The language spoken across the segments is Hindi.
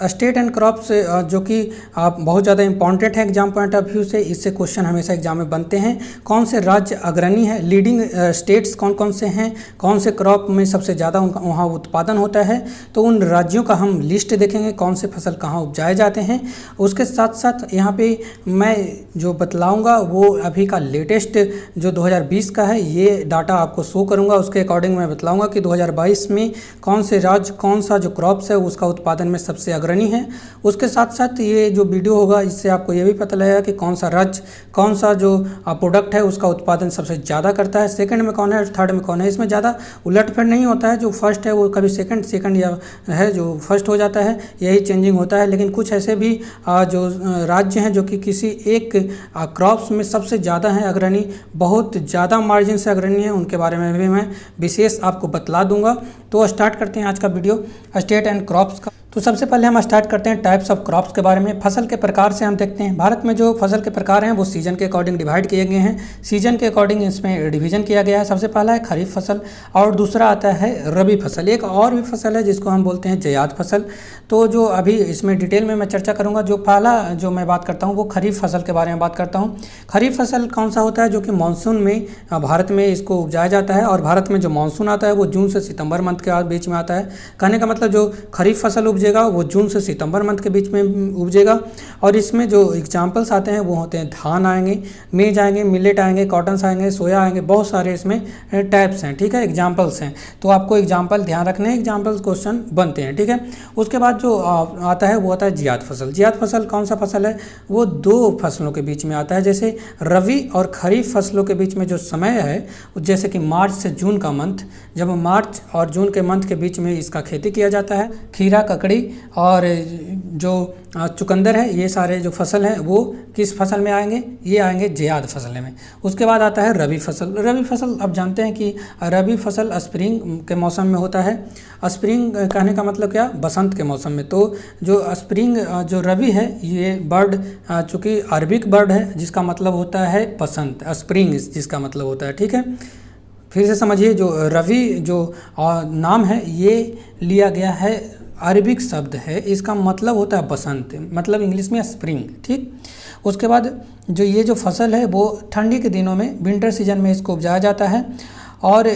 स्टेट एंड क्रॉप्स जो कि बहुत ज़्यादा इंपॉर्टेंट है एग्जाम पॉइंट ऑफ व्यू से, इससे क्वेश्चन हमेशा एग्जाम में बनते हैं। कौन से राज्य अग्रणी है, लीडिंग स्टेट्स कौन कौन से हैं, कौन से क्रॉप में सबसे ज़्यादा वहाँ उत्पादन होता है, तो उन राज्यों का हम लिस्ट देखेंगे, कौन से फसल कहाँ उपजाए जाते हैं। उसके साथ साथ यहाँ पे मैं जो बतलाऊँगा वो अभी का लेटेस्ट जो 2020 का है ये डाटा आपको शो करूँगा। उसके अकॉर्डिंग मैं बतलाऊँगा कि 2022 में कौन से राज्य कौन सा जो क्रॉप्स है उसका उत्पादन में सबसे अग्रणी है। उसके साथ साथ ये जो वीडियो होगा इससे आपको ये भी पता लगेगा कि कौन सा राज्य कौन सा जो प्रोडक्ट है उसका उत्पादन सबसे ज़्यादा करता है, सेकंड में कौन है, थर्ड में कौन है। इसमें ज़्यादा उलटफेर नहीं होता है, जो फर्स्ट है वो कभी सेकंड या है जो फर्स्ट हो जाता है, यही चेंजिंग होता है। लेकिन कुछ ऐसे भी जो राज्य हैं जो कि किसी एक क्रॉप्स में सबसे ज़्यादा हैं अग्रणी, बहुत ज़्यादा मार्जिन से अग्रणी है, उनके बारे में भी मैं विशेष आपको बतला दूंगा। तो स्टार्ट करते हैं आज का वीडियो स्टेट एंड क्रॉप्स का। तो सबसे पहले हम स्टार्ट करते हैं टाइप्स ऑफ क्रॉप्स के बारे में। फसल के प्रकार से हम देखते हैं भारत में जो फसल के प्रकार हैं वो सीजन के अकॉर्डिंग डिवाइड किए गए हैं, सीजन के अकॉर्डिंग इसमें डिवीजन किया गया है। सबसे पहला है खरीफ फसल और दूसरा आता है रबी फसल। एक और भी फसल है जिसको हम बोलते हैं जयाद फसल। तो जो अभी इसमें डिटेल में मैं चर्चा करूँगा, जो पहला जो मैं बात करता हूँ वो खरीफ फसल के बारे में बात करता हूँ। खरीफ फसल कौन सा होता है, जो कि मानसून में भारत में इसको उपजाया जाता है और भारत में जो मानसून आता है वो जून से सितंबर मंथ के बीच में आता है। कहने का मतलब जो खरीफ फसल उपजेगा वो जून से सितंबर मंथ के बीच में उपजेगा। और इसमें जो एग्जाम्पल्स आते हैं वो होते हैं धान आएंगे, मेज आएंगे, मिलेट आएंगे, कॉटन्स आएंगे, सोया आएंगे, बहुत सारे इसमें टाइप्स हैं। ठीक है, एग्जाम्पल्स हैं, तो आपको एग्जाम्पल ध्यान रखने हैं, एग्जाम्पल्स क्वेश्चन बनते हैं। ठीक है, उसके बाद जो आता है वो आता है जियाद फसल। जियाद फसल कौन सा फसल है, वो दो फसलों के बीच में आता है। जैसे रबी और खरीफ फसलों के बीच में जो समय है, जैसे कि मार्च से जून का मंथ, जब मार्च और जून के मंथ के बीच में इसका खेती किया जाता है। खीरा, ककड़ी और जो चुकंदर है, ये सारे जो फसल हैं वो किस फसल में आएंगे, ये आएंगे जियाद फसल में। उसके बाद आता है रबी फसल। रबी फसल अब जानते हैं कि रबी फसल स्प्रिंग के मौसम में होता है। स्प्रिंग कहने का मतलब क्या, बसंत के मौसम में। तो जो स्प्रिंग जो रबी है ये बर्ड चूँकि अरबिक बर्ड है जिसका मतलब होता है बसंत, स्प्रिंग जिसका मतलब होता है। ठीक है, फिर से समझिए, जो रवि जो नाम है ये लिया गया है, अरबिक शब्द है, इसका मतलब होता है बसंत, मतलब इंग्लिश में स्प्रिंग। ठीक, उसके बाद जो ये जो फसल है वो ठंडी के दिनों में, विंटर सीजन में इसको उपजाया जाता है। और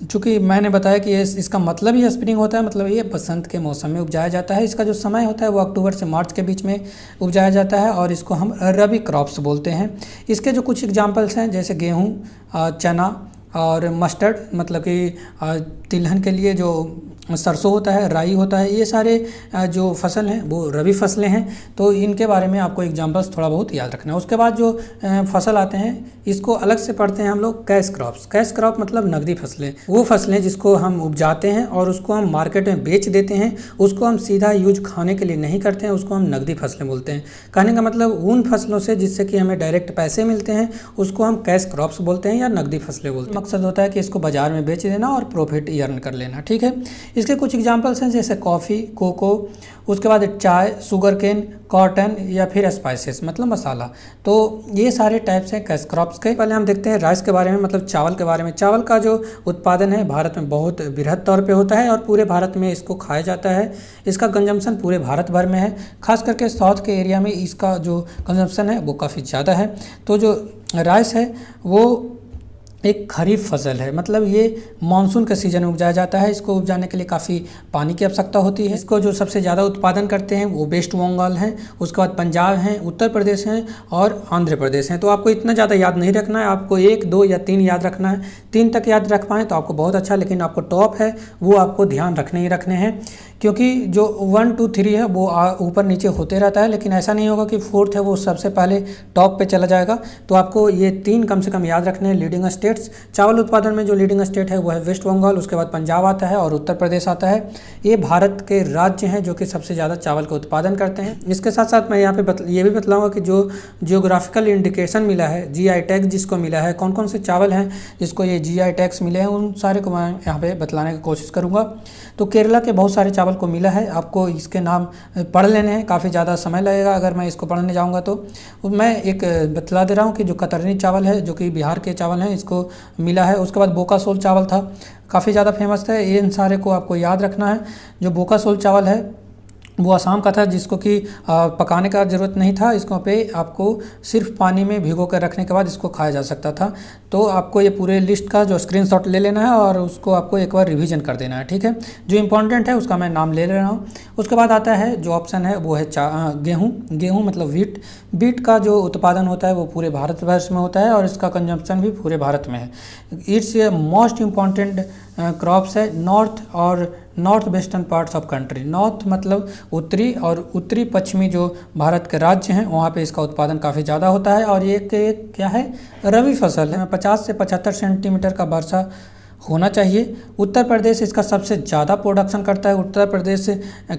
चूँकि मैंने बताया कि इसका मतलब ही स्प्रिंग होता है, मतलब ये बसंत के मौसम में उपजाया जाता है। इसका जो समय होता है वो अक्टूबर से मार्च के बीच में उपजाया जाता है और इसको हम रबी क्रॉप्स बोलते हैं। इसके जो कुछ एग्जाम्पल्स हैं जैसे गेहूँ, चना और मस्टर्ड, मतलब कि तिलहन के लिए जो सरसों होता है, राई होता है, ये सारे जो फसल हैं वो रबी फसलें हैं। तो इनके बारे में आपको एग्जाम्पल्स थोड़ा बहुत याद रखना है। उसके बाद जो फसल आते हैं इसको अलग से पढ़ते हैं हम लोग कैश क्रॉप्स। कैश क्रॉप मतलब नकदी फसलें, वो फसलें जिसको हम उपजाते हैं और उसको हम मार्केट में बेच देते हैं, उसको हम सीधा यूज खाने के लिए नहीं करते हैं, उसको हम नकदी फसलें बोलते हैं। कहने का मतलब उन फसलों से जिससे कि हमें डायरेक्ट पैसे मिलते हैं उसको हम कैश क्रॉप्स बोलते हैं या नकदी फसलें बोलते हैं। मकसद होता है कि इसको बाजार में बेच देना और प्रॉफिट अर्न कर लेना। ठीक है, इसके कुछ एग्जाम्पल्स हैं जैसे कॉफ़ी, कोको, उसके बाद चाय, शुगर केन, कॉटन या फिर स्पाइसेस मतलब मसाला। तो ये सारे टाइप्स हैं कैश क्रॉप्स के। पहले हम देखते हैं राइस के बारे में, मतलब चावल के बारे में। चावल का जो उत्पादन है भारत में बहुत बृहद तौर पे होता है और पूरे भारत में इसको खाया जाता है। इसका कंजम्पशन पूरे भारत भर में है, खास करके साउथ के एरिया में इसका जो कंजम्पशन है वो काफ़ी ज़्यादा है। तो जो राइस है वो एक खरीफ फसल है, मतलब ये मानसून के सीजन में उपजाया जाता है। इसको उपजाने के लिए काफ़ी पानी की आवश्यकता होती है। इसको जो सबसे ज़्यादा उत्पादन करते हैं वो वेस्ट बंगाल हैं, उसके बाद पंजाब हैं, उत्तर प्रदेश हैं और आंध्र प्रदेश हैं। तो आपको इतना ज़्यादा याद नहीं रखना है, आपको 1, 2 या 3 याद रखना है। 3 तक याद रख पाएँ तो आपको बहुत अच्छा, लेकिन आपको टॉप है वो आपको ध्यान रखने ही रखने हैं, क्योंकि जो 1, 2, 3 है वो ऊपर नीचे होते रहता है। लेकिन ऐसा नहीं होगा कि 4th है वो सबसे पहले टॉप पे चला जाएगा। तो आपको ये 3 कम से कम याद रखने हैं। लीडिंग स्टेट्स, चावल उत्पादन में जो लीडिंग स्टेट है वो है वेस्ट बंगाल, उसके बाद पंजाब आता है और उत्तर प्रदेश आता है। ये भारत के राज्य हैं जो कि सबसे ज़्यादा चावल का उत्पादन करते हैं। इसके साथ साथ मैं यहाँ पे ये भी बतलाऊँगा कि जो जियोग्राफिकल इंडिकेशन मिला है, GI टैग जिसको मिला है, कौन कौन से चावल हैं जिसको ये GI टैग्स मिले हैं, उन सारे को मैं यहाँ पे बतलाने की कोशिश करूँगा। तो केरला के बहुत सारे चावल को मिला है, आपको इसके नाम पढ़ लेने हैं, काफ़ी ज़्यादा समय लगेगा अगर मैं इसको पढ़ने जाऊंगा। तो मैं एक बतला दे रहा हूँ कि जो कतरनी चावल है जो कि बिहार के चावल हैं इसको मिला है। उसके बाद बोकासोल चावल था, काफ़ी ज़्यादा फेमस था। इन सारे को आपको याद रखना है। जो बोकासोल चावल है वो असम का था, जिसको कि पकाने का ज़रूरत नहीं था, इसको पे आपको सिर्फ पानी में भिगो कर रखने के बाद इसको खाया जा सकता था। तो आपको ये पूरे लिस्ट का जो स्क्रीनशॉट ले लेना है और उसको आपको एक बार रिवीजन कर देना है, ठीक है। जो इम्पोर्टेंट है उसका मैं नाम ले रहा हूँ। उसके बाद आता है जो ऑप्शन है वो है गेहूँ। गेहूँ मतलब व्हीट। व्हीट का जो उत्पादन होता है वो पूरे भारतवर्ष में होता है और इसका कंजम्पशन भी पूरे भारत में है। It's a most important crops है नॉर्थ और north western parts of country. North मतलब उत्तरी और उत्तरी पश्चिमी जो भारत के राज्य हैं वहाँ पे इसका उत्पादन काफ़ी ज़्यादा होता है। और ये क्या है, रबी फसल है। 50 से 75 सेंटीमीटर का वर्षा होना चाहिए। उत्तर प्रदेश इसका सबसे ज़्यादा प्रोडक्शन करता है। उत्तर प्रदेश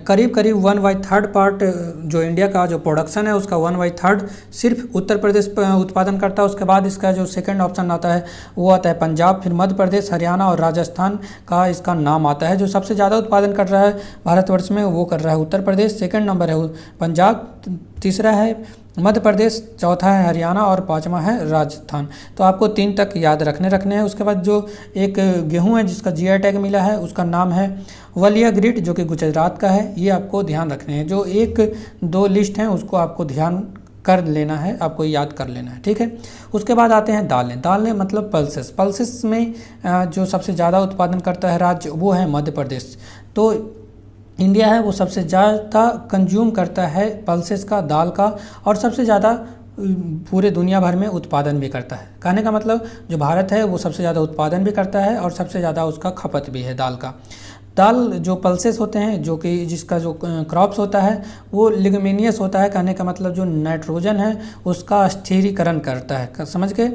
करीब करीब 1/3 पार्ट जो इंडिया का जो प्रोडक्शन है उसका 1/3 सिर्फ उत्तर प्रदेश उत्पादन करता है। उसके बाद इसका जो सेकंड ऑप्शन आता है वो आता है पंजाब, फिर मध्य प्रदेश, हरियाणा और राजस्थान का इसका नाम आता है। जो सबसे ज़्यादा उत्पादन कर रहा है भारतवर्ष में वो कर रहा है उत्तर प्रदेश, सेकंड नंबर है पंजाब, तीसरा है मध्य प्रदेश, चौथा है हरियाणा और पांचवा है राजस्थान। तो आपको 3 तक याद रखने हैं। उसके बाद जो एक गेहूं है जिसका जीआई टैग मिला है उसका नाम है वलिया ग्रिट, जो कि गुजरात का है। ये आपको ध्यान रखने हैं। जो 1-2 लिस्ट हैं उसको आपको ध्यान कर लेना है, आपको याद कर लेना है, ठीक है। उसके बाद आते हैं दालें। दालें मतलब पल्सेस। पल्सेस में जो सबसे ज़्यादा उत्पादन करता है राज्य वो है मध्य प्रदेश। तो इंडिया है वो सबसे ज़्यादा कंज्यूम करता है पल्सेस का, दाल का, और सबसे ज़्यादा पूरे दुनिया भर में उत्पादन भी करता है। कहने का मतलब जो भारत है वो सबसे ज़्यादा उत्पादन भी करता है और सबसे ज़्यादा उसका खपत भी है दाल का। दाल जो पल्सेस होते हैं, जो कि जिसका जो क्रॉप्स होता है वो लिग्मिनियस होता है। कहने का मतलब जो नाइट्रोजन है उसका स्थिरीकरण करता है, समझ के।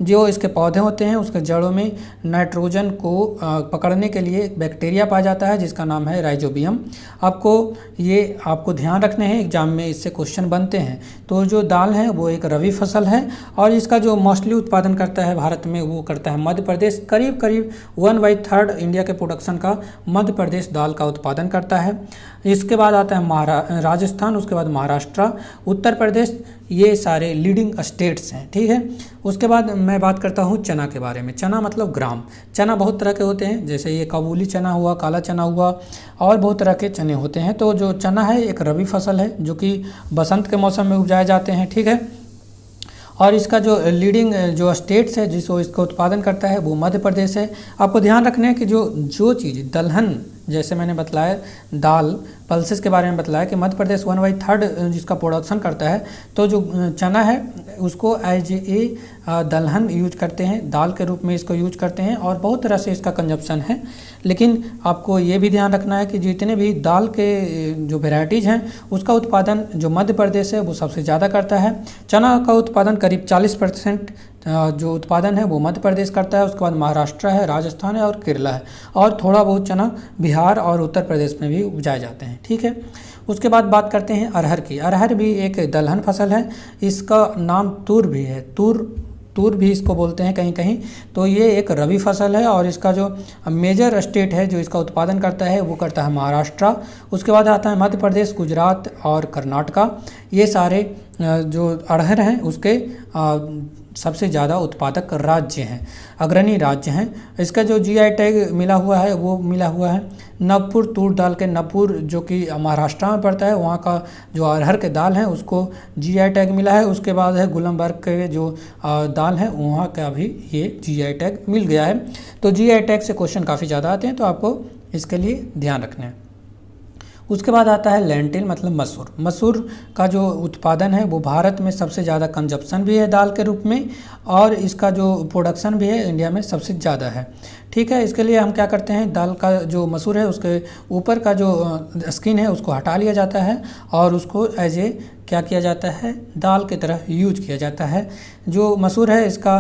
जो इसके पौधे होते हैं उसके जड़ों में नाइट्रोजन को पकड़ने के लिए एक बैक्टीरिया पाया जाता है जिसका नाम है राइजोबियम। आपको ध्यान रखने हैं, एग्जाम में इससे क्वेश्चन बनते हैं। तो जो दाल है वो एक रबी फसल है और इसका जो मोस्टली उत्पादन करता है भारत में वो करता है मध्य प्रदेश। करीब करीब 1/3 इंडिया के प्रोडक्शन का मध्य प्रदेश दाल का उत्पादन करता है। इसके बाद आता है राजस्थान, उसके बाद महाराष्ट्र, उत्तर प्रदेश, ये सारे लीडिंग स्टेट्स हैं, ठीक है। उसके बाद मैं बात करता हूँ चना के बारे में। चना मतलब ग्राम। चना बहुत तरह के होते हैं, जैसे ये काबुली चना हुआ, काला चना हुआ, और बहुत तरह के चने होते हैं। तो जो चना है एक रबी फसल है जो कि बसंत के मौसम में उपजाए जाते हैं, ठीक है। और इसका जो लीडिंग जो स्टेट्स है जिसको इसका उत्पादन करता है वो मध्य प्रदेश है। आपको ध्यान रखना है कि जो चीज़ दलहन, जैसे मैंने बतलाया दाल पल्सेस के बारे में बतलाया कि मध्य प्रदेश 1/3 जिसका प्रोडक्शन करता है। तो जो चना है उसको एज ए दलहन यूज करते हैं, दाल के रूप में इसको यूज करते हैं और बहुत तरह से इसका कंजप्शन है। लेकिन आपको ये भी ध्यान रखना है कि जितने भी दाल के जो वेराइटीज़ हैं उसका उत्पादन जो मध्य प्रदेश है वो सबसे ज़्यादा करता है। चना का उत्पादन करीब 40% जो उत्पादन है वो मध्य प्रदेश करता है। उसके बाद महाराष्ट्र है, राजस्थान है और केरला है, और थोड़ा बहुत चना बिहार और उत्तर प्रदेश में भी उपजाए जाते हैं, ठीक है। उसके बाद बात करते हैं अरहर की। अरहर भी एक दलहन फसल है। इसका नाम तूर भी है, तूर भी इसको बोलते हैं कहीं कहीं। तो ये एक रबी फसल है और इसका जो मेजर स्टेट है जो इसका उत्पादन करता है वो करता है महाराष्ट्र। उसके बाद आता है मध्य प्रदेश, गुजरात और कर्नाटका। ये सारे जो अरहर हैं उसके सबसे ज़्यादा उत्पादक राज्य हैं, अग्रणी राज्य हैं। इसका जो जीआई टैग मिला हुआ है वो मिला हुआ है नवपुर तूर दाल के। नवपुर जो कि महाराष्ट्र में पड़ता है, वहाँ का जो अरहर के दाल है उसको जीआई टैग मिला है। उसके बाद है गुलमर्ग के जो दाल है वहाँ का भी ये जीआई टैग मिल गया है। तो जीआई टैग से क्वेश्चन काफ़ी ज़्यादा आते हैं, तो आपको इसके लिए ध्यान रखना है। उसके बाद आता है लेंटिल मतलब मसूर। मसूर का जो उत्पादन है वो भारत में सबसे ज़्यादा कंजप्शन भी है दाल के रूप में, और इसका जो प्रोडक्शन भी है इंडिया में सबसे ज़्यादा है, ठीक है। इसके लिए हम क्या करते हैं, दाल का जो मसूर है उसके ऊपर का जो स्किन है उसको हटा लिया जाता है और उसको एज ए क्या किया जाता है, दाल की तरह यूज किया जाता है। जो मसूर है इसका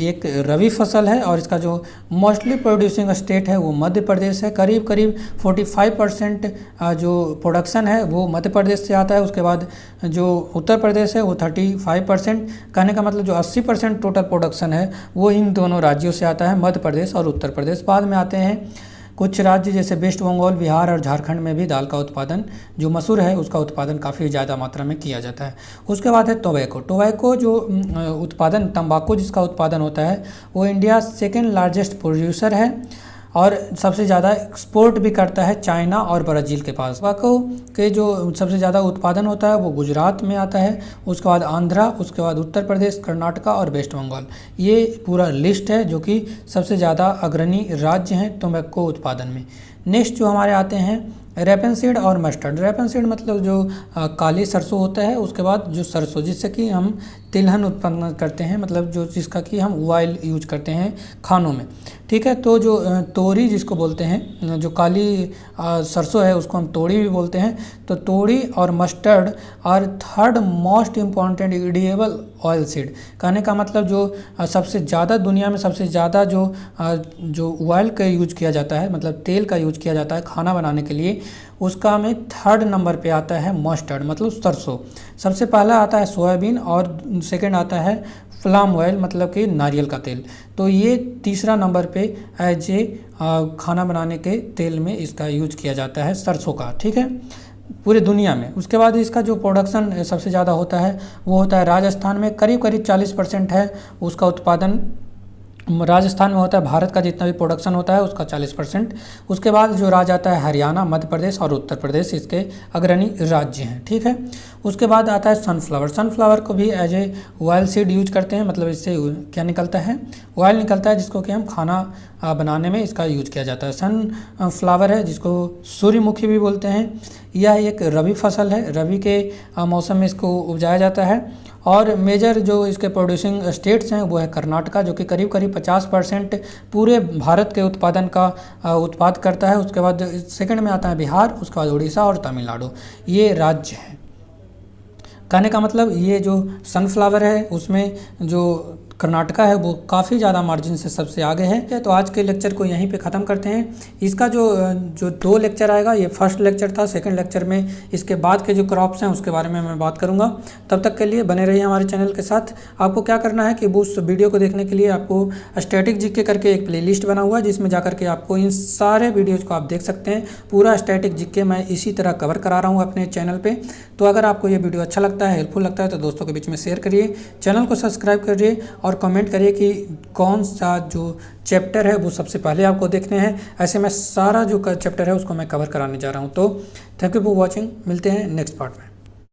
एक रबी फसल है और इसका जो मोस्टली प्रोड्यूसिंग स्टेट है वो मध्य प्रदेश है। करीब करीब 45% जो प्रोडक्शन है वो मध्य प्रदेश से आता है। उसके बाद जो उत्तर प्रदेश है वो 35%। कहने का मतलब जो 80% टोटल प्रोडक्शन है वो इन दोनों राज्यों से आता है, मध्य प्रदेश और उत्तर प्रदेश। बाद में आते हैं कुछ राज्य जैसे वेस्ट बंगाल, बिहार और झारखंड में भी दाल का उत्पादन जो मसूर है उसका उत्पादन काफ़ी ज़्यादा मात्रा में किया जाता है। उसके बाद है टोबैको। टोबैको जो उत्पादन तंबाकू जिसका उत्पादन होता है वो इंडिया सेकेंड लार्जेस्ट प्रोड्यूसर है और सबसे ज़्यादा एक्सपोर्ट भी करता है चाइना और ब्राज़ील के पास। तंबाकू के जो सबसे ज़्यादा उत्पादन होता है वो गुजरात में आता है, उसके बाद आंध्रा, उसके बाद उत्तर प्रदेश, कर्नाटका और वेस्ट बंगाल। ये पूरा लिस्ट है जो कि सबसे ज़्यादा अग्रणी राज्य हैं तंबाकू उत्पादन में। नेक्स्ट जो हमारे आते हैं रेपेनसीड और मस्टर्ड। रेपेनसीड मतलब जो काली सरसों होता है, उसके बाद जो सरसों जिससे कि हम तिलहन उत्पन्न करते हैं, मतलब जो जिसका कि हम ऑयल यूज करते हैं खानों में, ठीक है। तो जो तोरी जिसको बोलते हैं, जो काली सरसों है उसको हम तोरी भी बोलते हैं। तो तोरी और mustard are third most important edible oil seed. कहने का मतलब जो सबसे ज़्यादा दुनिया में सबसे ज़्यादा जो ऑयल का यूज किया जाता है, मतलब तेल का यूज किया जाता है खाना बनाने के लिए, उसका में थर्ड नंबर पे आता है मस्टर्ड मतलब सरसों। सबसे पहला आता है सोयाबीन और सेकंड आता है फ्लाम ऑयल मतलब कि नारियल का तेल। तो ये तीसरा नंबर पे एज ए खाना बनाने के तेल में इसका यूज किया जाता है सरसों का, ठीक है, पूरे दुनिया में। उसके बाद इसका जो प्रोडक्शन सबसे ज़्यादा होता है वो होता है राजस्थान में, करीब 40% है उसका उत्पादन राजस्थान में होता है। भारत का जितना भी प्रोडक्शन होता है उसका 40%। उसके बाद जो राज्य आता है हरियाणा, मध्य प्रदेश और उत्तर प्रदेश, इसके अग्रणी राज्य हैं, ठीक है। उसके बाद आता है सनफ्लावर। सनफ्लावर को भी as a oil seed use करते हैं, मतलब इससे क्या निकलता है, ऑयल निकलता है जिसको कि हम खाना बनाने में इसका यूज किया जाता है। सनफ्लावर है जिसको सूर्यमुखी भी बोलते हैं। यह एक रबी फसल है, रबी के मौसम में इसको उपजाया जाता है। और मेजर जो इसके प्रोड्यूसिंग स्टेट्स हैं वो है कर्नाटका, जो कि करीब 50% पूरे भारत के उत्पादन का उत्पाद करता है। उसके बाद सेकंड में आता है बिहार, उसके बाद उड़ीसा और तमिलनाडु, ये राज्य हैं। कहने का मतलब ये जो सनफ्लावर है उसमें जो कर्नाटका है वो काफ़ी ज़्यादा मार्जिन से सबसे आगे है। तो आज के लेक्चर को यहीं पे ख़त्म करते हैं। इसका जो 2 लेक्चर आएगा, ये फर्स्ट लेक्चर था, सेकंड लेक्चर में इसके बाद के जो क्रॉप्स हैं उसके बारे में मैं बात करूंगा। तब तक के लिए बने रहिए हमारे चैनल के साथ। आपको क्या करना है कि उस वीडियो को देखने के लिए आपको स्टैटिक जीके करके एक प्लेलिस्ट बना हुआ है जिसमें जाकर के आपको इन सारे वीडियोज़ को आप देख सकते हैं। पूरा स्टैटिक जीके मैं इसी तरह कवर करा रहा हूँ अपने चैनल पर। तो अगर आपको ये वीडियो अच्छा लगता है, हेल्पफुल लगता है, तो दोस्तों के बीच में शेयर करिए, चैनल को सब्सक्राइब करिए और कमेंट करिए कि कौन सा जो चैप्टर है वो सबसे पहले आपको देखने हैं। ऐसे मैं सारा जो चैप्टर है उसको मैं कवर कराने जा रहा हूँ। तो थैंक यू फॉर वॉचिंग, मिलते हैं नेक्स्ट पार्ट में।